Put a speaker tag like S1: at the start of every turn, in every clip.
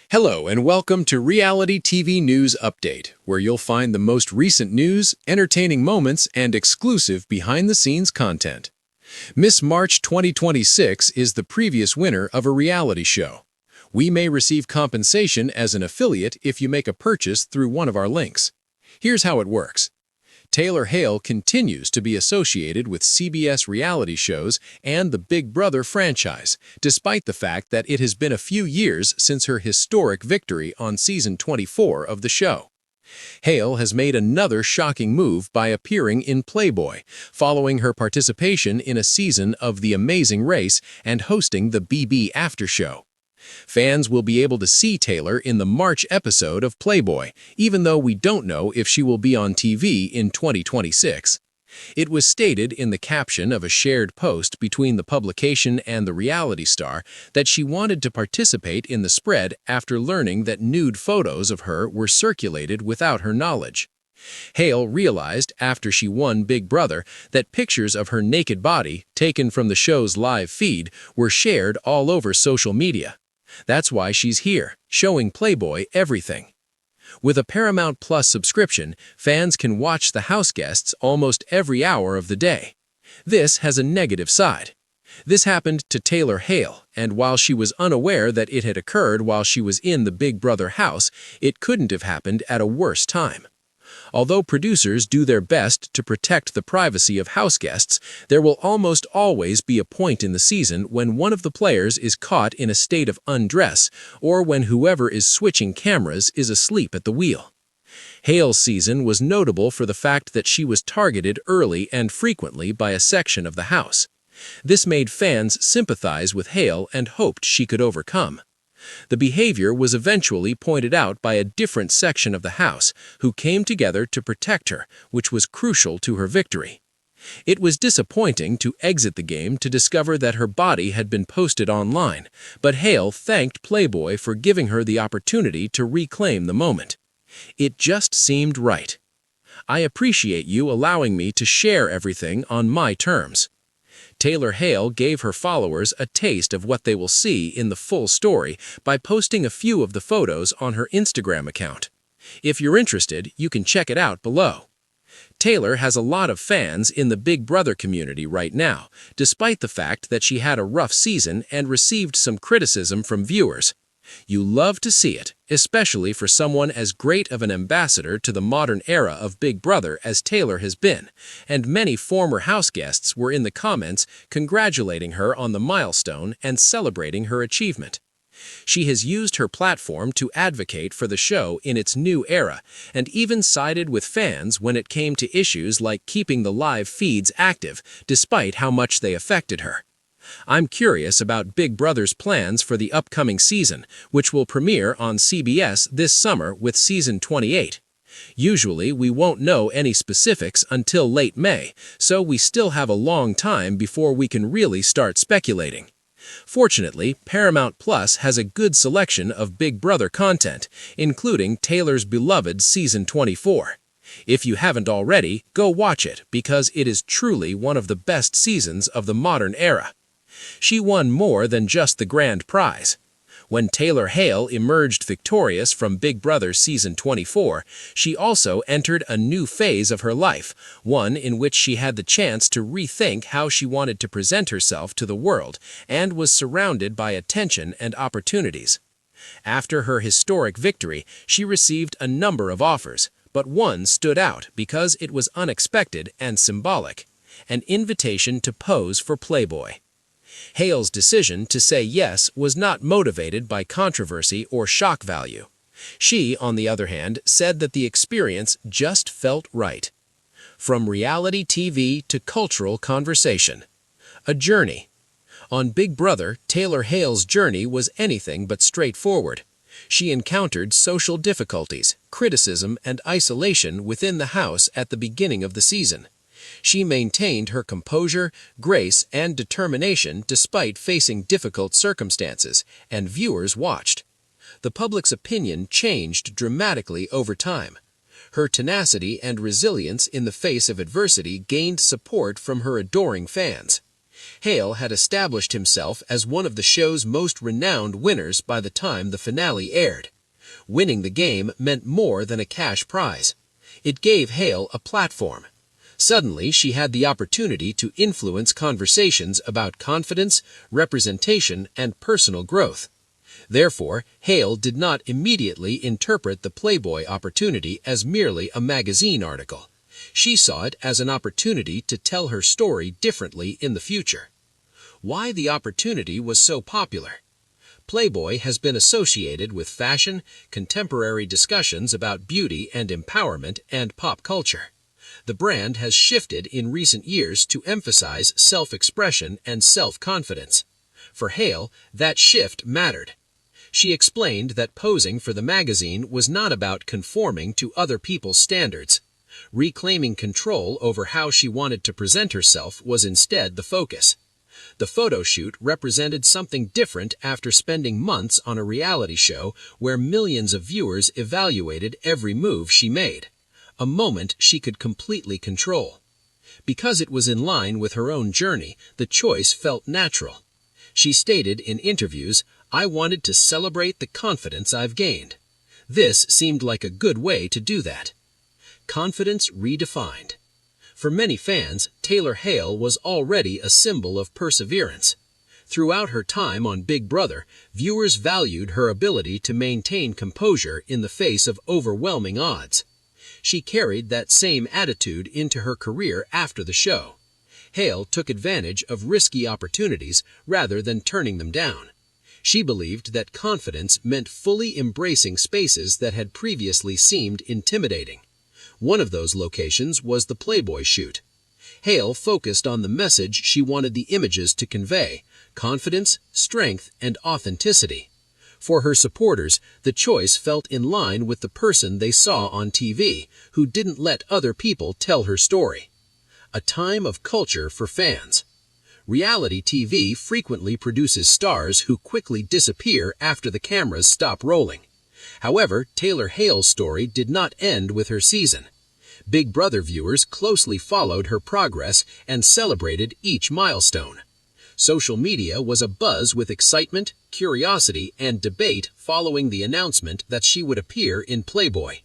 S1: Hello and welcome to Reality TV News Update, where you'll find the most recent news, entertaining moments, and exclusive behind-the-scenes content. Miss March 2026 is the previous winner of a reality show. We may receive compensation as an affiliate if you make a purchase through one of our links. Here's how it works. Taylor Hale continues to be associated with CBS reality shows and the Big Brother franchise, despite the fact that it has been a few years since her historic victory on season 24 of the show. Hale has made another shocking move by appearing in Playboy, following her participation in a season of The Amazing Race and hosting the BB After Show. Fans will be able to see Taylor in the March episode of Playboy, even though we don't know if she will be on TV in 2026. It was stated in the caption of a shared post between the publication and the reality star that she wanted to participate in the spread after learning that nude photos of her were circulated without her knowledge. Hale realized after she won Big Brother that pictures of her naked body, taken from the show's live feed, were shared all over social media. That's why she's here, showing Playboy everything. With a Paramount Plus subscription, fans can watch the house guests almost every hour of the day. This has a negative side. This happened to Taylor Hale, and while she was unaware that it had occurred while she was in the Big Brother house, it couldn't have happened at a worse time. Although producers do their best to protect the privacy of house guests, there will almost always be a point in the season when one of the players is caught in a state of undress or when whoever is switching cameras is asleep at the wheel. Hale's season was notable for the fact that she was targeted early and frequently by a section of the house. This made fans sympathize with Hale and hoped she could overcome. The behavior was eventually pointed out by a different section of the house, who came together to protect her, which was crucial to her victory. It was disappointing to exit the game to discover that her body had been posted online, but Hale thanked Playboy for giving her the opportunity to reclaim the moment. It just seemed right. I appreciate you allowing me to share everything on my terms. Taylor Hale gave her followers a taste of what they will see in the full story by posting a few of the photos on her Instagram account. If you're interested, you can check it out below. Taylor has a lot of fans in the Big Brother community right now, despite the fact that she had a rough season and received some criticism from viewers. You love to see it, especially for someone as great of an ambassador to the modern era of Big Brother as Taylor has been, and many former house guests were in the comments congratulating her on the milestone and celebrating her achievement. She has used her platform to advocate for the show in its new era, and even sided with fans when it came to issues like keeping the live feeds active, despite how much they affected her. I'm curious about Big Brother's plans for the upcoming season, which will premiere on CBS this summer with season 28. Usually, we won't know any specifics until late May, so we still have a long time before we can really start speculating. Fortunately, Paramount Plus has a good selection of Big Brother content, including Taylor's beloved season 24. If you haven't already, go watch it because it is truly one of the best seasons of the modern era. She won more than just the grand prize. When Taylor Hale emerged victorious from Big Brother season 24, she also entered a new phase of her life, one in which she had the chance to rethink how she wanted to present herself to the world and was surrounded by attention and opportunities. After her historic victory, she received a number of offers, but one stood out because it was unexpected and symbolic: an invitation to pose for Playboy. Hale's decision to say yes was not motivated by controversy or shock value. She, on the other hand, said that the experience just felt right. From reality TV to cultural conversation. A journey. On Big Brother, Taylor Hale's journey was anything but straightforward. She encountered social difficulties, criticism, and isolation within the house at the beginning of the season. She maintained her composure, grace, and determination despite facing difficult circumstances, and viewers watched. The public's opinion changed dramatically over time. Her tenacity and resilience in the face of adversity gained support from her adoring fans. Hale had established himself as one of the show's most renowned winners by the time the finale aired. Winning the game meant more than a cash prize. It gave Hale a platform. Suddenly, she had the opportunity to influence conversations about confidence, representation, and personal growth. Therefore, Hale did not immediately interpret the Playboy opportunity as merely a magazine article. She saw it as an opportunity to tell her story differently in the future. Why the opportunity was so popular? Playboy has been associated with fashion, contemporary discussions about beauty and empowerment, and pop culture. The brand has shifted in recent years to emphasize self-expression and self-confidence. For Hale, that shift mattered. She explained that posing for the magazine was not about conforming to other people's standards. Reclaiming control over how she wanted to present herself was instead the focus. The photo shoot represented something different after spending months on a reality show where millions of viewers evaluated every move she made. A moment she could completely control. Because it was in line with her own journey, the choice felt natural. She stated in interviews, "I wanted to celebrate the confidence I've gained." This seemed like a good way to do that. Confidence redefined. For many fans, Taylor Hale was already a symbol of perseverance. Throughout her time on Big Brother, viewers valued her ability to maintain composure in the face of overwhelming odds. She carried that same attitude into her career after the show. Hale took advantage of risky opportunities rather than turning them down. She believed that confidence meant fully embracing spaces that had previously seemed intimidating. One of those locations was the Playboy shoot. Hale focused on the message she wanted the images to convey: confidence, strength, and authenticity. For her supporters, the choice felt in line with the person they saw on TV, who didn't let other people tell her story. A time of culture for fans. Reality TV frequently produces stars who quickly disappear after the cameras stop rolling. However, Taylor Hale's story did not end with her season. Big Brother viewers closely followed her progress and celebrated each milestone. Social media was abuzz with excitement, curiosity, and debate following the announcement that she would appear in Playboy.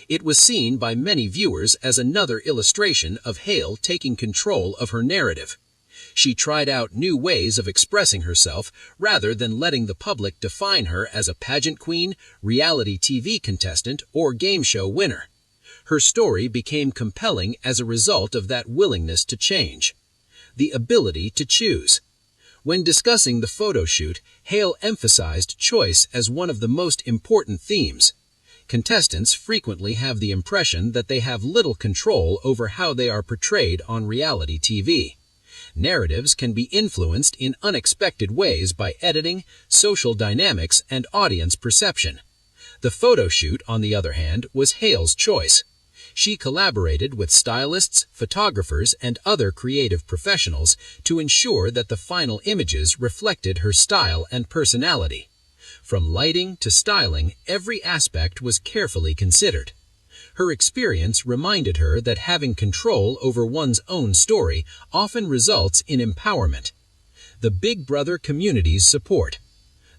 S1: It was seen by many viewers as another illustration of Hale taking control of her narrative. She tried out new ways of expressing herself rather than letting the public define her as a pageant queen, reality TV contestant, or game show winner. Her story became compelling as a result of that willingness to change. The ability to choose. When discussing the photo shoot, Hale emphasized choice as one of the most important themes. Contestants frequently have the impression that they have little control over how they are portrayed on reality TV. Narratives can be influenced in unexpected ways by editing, social dynamics, and audience perception. The photo shoot, on the other hand, was Hale's choice. She collaborated with stylists, photographers, and other creative professionals to ensure that the final images reflected her style and personality. From lighting to styling, every aspect was carefully considered. Her experience reminded her that having control over one's own story often results in empowerment. The Big Brother community's support.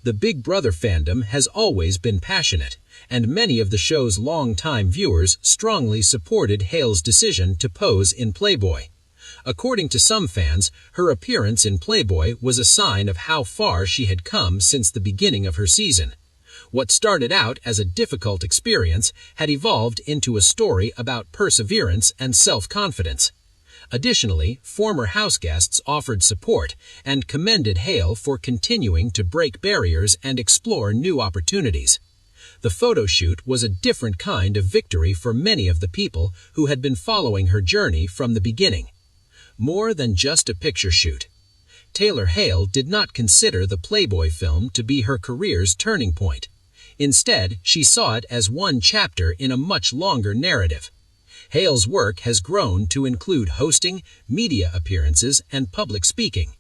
S1: The Big Brother fandom has always been passionate, and many of the show's longtime viewers strongly supported Hale's decision to pose in Playboy. According to some fans, her appearance in Playboy was a sign of how far she had come since the beginning of her season. What started out as a difficult experience had evolved into a story about perseverance and self-confidence. Additionally, former house guests offered support and commended Hale for continuing to break barriers and explore new opportunities. The photo shoot was a different kind of victory for many of the people who had been following her journey from the beginning. More than just a picture shoot. Taylor Hale did not consider the Playboy film to be her career's turning point. Instead, she saw it as one chapter in a much longer narrative. Hale's work has grown to include hosting, media appearances, and public speaking.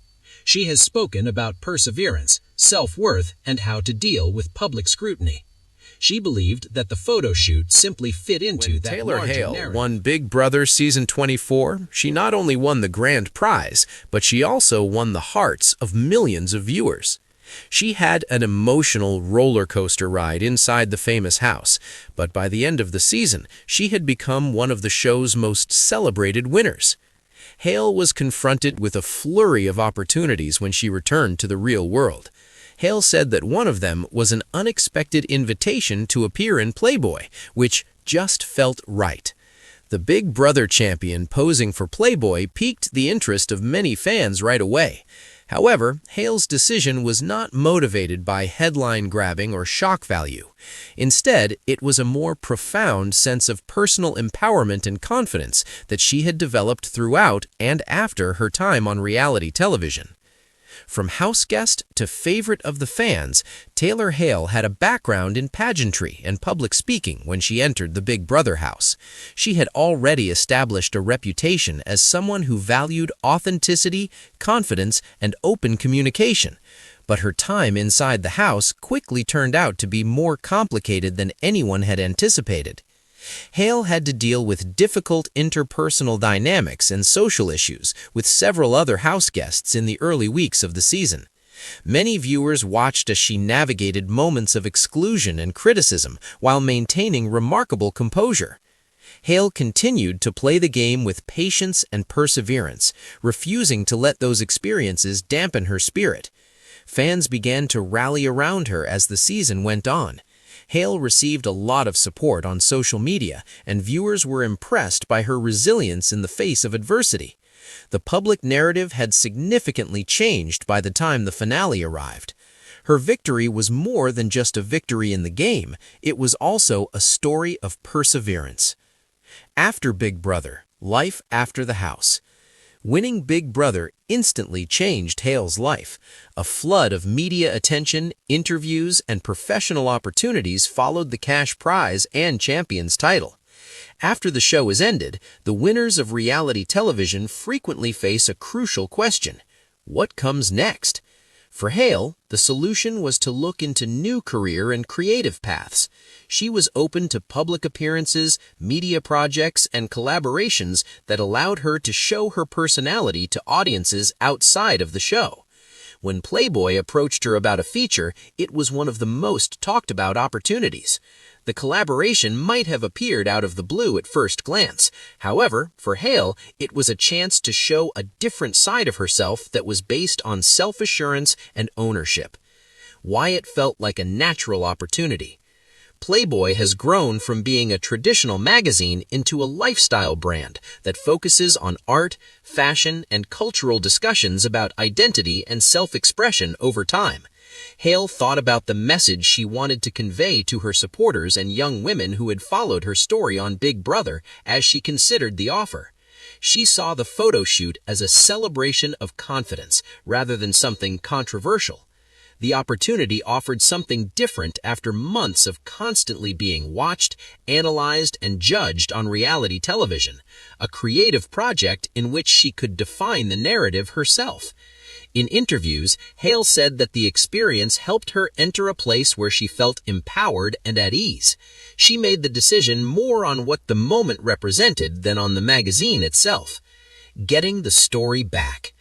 S1: She has spoken about perseverance, self-worth, and how to deal with public scrutiny.
S2: She believed that the photo shoot simply fit into
S1: When
S2: that
S1: Taylor
S2: larger
S1: Hale
S2: narrative.
S1: won Big Brother Season 24, she not only won the grand prize, but she also won the hearts of millions of viewers. She had an emotional roller coaster ride inside the famous house, but by the end of the season, she had become one of the show's most celebrated winners. Hale was confronted with a flurry of opportunities when she returned to the real world. Hale said that one of them was an unexpected invitation to appear in Playboy, which just felt right. The Big Brother champion posing for Playboy piqued the interest of many fans right away. However, Hale's decision was not motivated by headline grabbing or shock value. Instead, it was a more profound sense of personal empowerment and confidence that she had developed throughout and after her time on reality television. From house guest to favorite of the fans, Taylor Hale had a background in pageantry and public speaking when she entered the Big Brother house. She had already established a reputation as someone who valued authenticity, confidence, and open communication. But her time inside the house quickly turned out to be more complicated than anyone had anticipated. Hale had to deal with difficult interpersonal dynamics and social issues with several other house guests in the early weeks of the season. Many viewers watched as she navigated moments of exclusion and criticism while maintaining remarkable composure. Hale continued to play the game with patience and perseverance, refusing to let those experiences dampen her spirit. Fans began to rally around her as the season went on. Hale received a lot of support on social media, and viewers were impressed by her resilience in the face of adversity. The public narrative had significantly changed by the time the finale arrived. Her victory was more than just a victory in the game, it was also a story of perseverance. After Big Brother, life after the house. Winning Big Brother instantly changed Hale's life. A flood of media attention, interviews, and professional opportunities followed the cash prize and champion's title. After the show is ended, the winners of reality television frequently face a crucial question: what comes next? For Hale, the solution was to look into new career and creative paths. She was open to public appearances, media projects, and collaborations that allowed her to show her personality to audiences outside of the show. When Playboy approached her about a feature, it was one of the most talked about opportunities. The collaboration might have appeared out of the blue at first glance. However, for Hale, it was a chance to show a different side of herself that was based on self-assurance and ownership. Why it felt like a natural opportunity. Playboy has grown from being a traditional magazine into a lifestyle brand that focuses on art, fashion, and cultural discussions about identity and self-expression over time. Hale thought about the message she wanted to convey to her supporters and young women who had followed her story on Big Brother as she considered the offer. She saw the photo shoot as a celebration of confidence rather than something controversial. The opportunity offered something different after months of constantly being watched, analyzed, and judged on reality television, a creative project in which she could define the narrative herself. In interviews, Hale said that the experience helped her enter a place where she felt empowered and at ease. She made the decision more on what the moment represented than on the magazine itself. Getting the story back.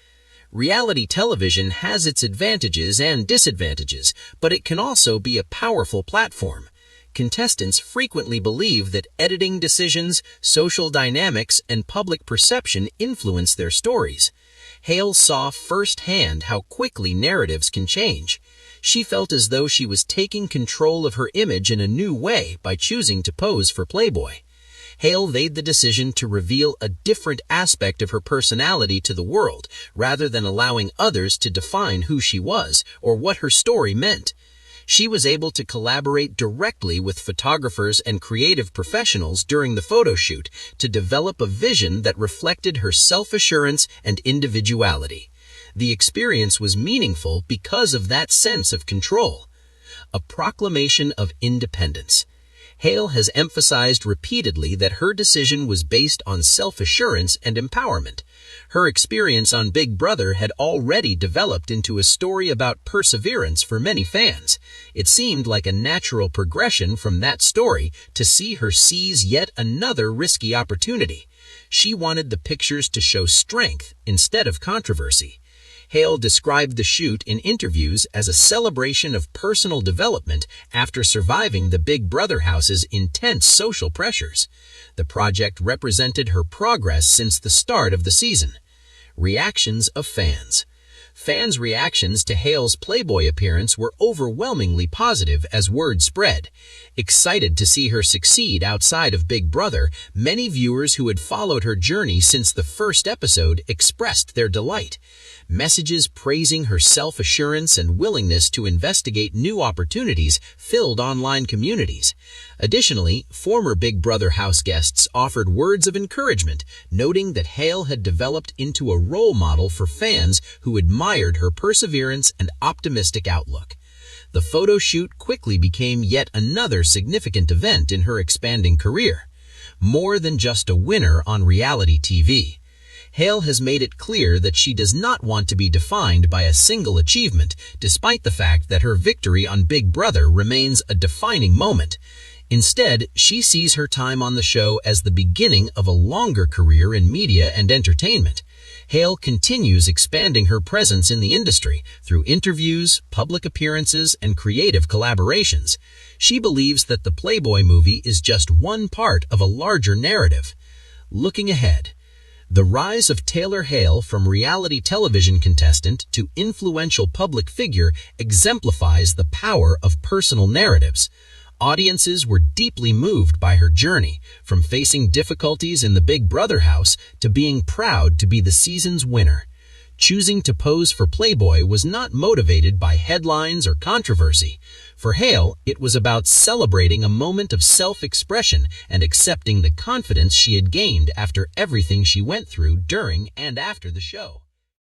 S1: Reality television has its advantages and disadvantages, but it can also be a powerful platform. Contestants frequently believe that editing decisions, social dynamics, and public perception influence their stories. Hale saw firsthand how quickly narratives can change. She felt as though she was taking control of her image in a new way by choosing to pose for Playboy. Hale made the decision to reveal a different aspect of her personality to the world, rather than allowing others to define who she was or what her story meant. She was able to collaborate directly with photographers and creative professionals during the photo shoot to develop a vision that reflected her self-assurance and individuality. The experience was meaningful because of that sense of control. A proclamation of independence.
S2: Hale has emphasized repeatedly that her decision was based on self-assurance and empowerment. Her experience on Big Brother had already developed into a story about perseverance for many fans. It seemed like a natural progression from that story to see her seize yet another risky opportunity. She wanted the pictures to show strength instead of controversy. Hale described the shoot in interviews as a celebration of personal development after surviving the Big Brother house's intense social pressures. The project represented her progress since the start of the season. Reactions of fans. Fans' reactions to Hale's Playboy appearance were overwhelmingly positive as word spread. Excited to see her succeed outside of Big Brother, many viewers who had followed her journey since the first episode expressed their delight. Messages praising her self-assurance and willingness to investigate new opportunities filled online communities. Additionally, former Big Brother house guests offered words of encouragement, noting that Hale had developed into a role model for fans who admired her perseverance and optimistic outlook. The photo shoot quickly became yet another significant event in her expanding career. More than just a winner on reality TV, Hale has made it clear that she does not want to be defined by a single achievement, despite the fact that her victory on Big Brother remains a defining moment. Instead, she sees her time on the show as the beginning of a longer career in media and entertainment. Hale continues expanding her presence in the industry through interviews, public appearances, and creative collaborations. She believes that the Playboy movie is just one part of a larger narrative. Looking ahead, the rise of Taylor Hale from reality television contestant to influential public figure exemplifies the power of personal narratives. Audiences were deeply moved by her journey, from facing difficulties in the Big Brother house to being proud to be the season's winner. Choosing to pose for Playboy was not motivated by headlines or controversy. For Hale, it was about celebrating a moment of self-expression and accepting the confidence she had gained after everything she went through during and after the show.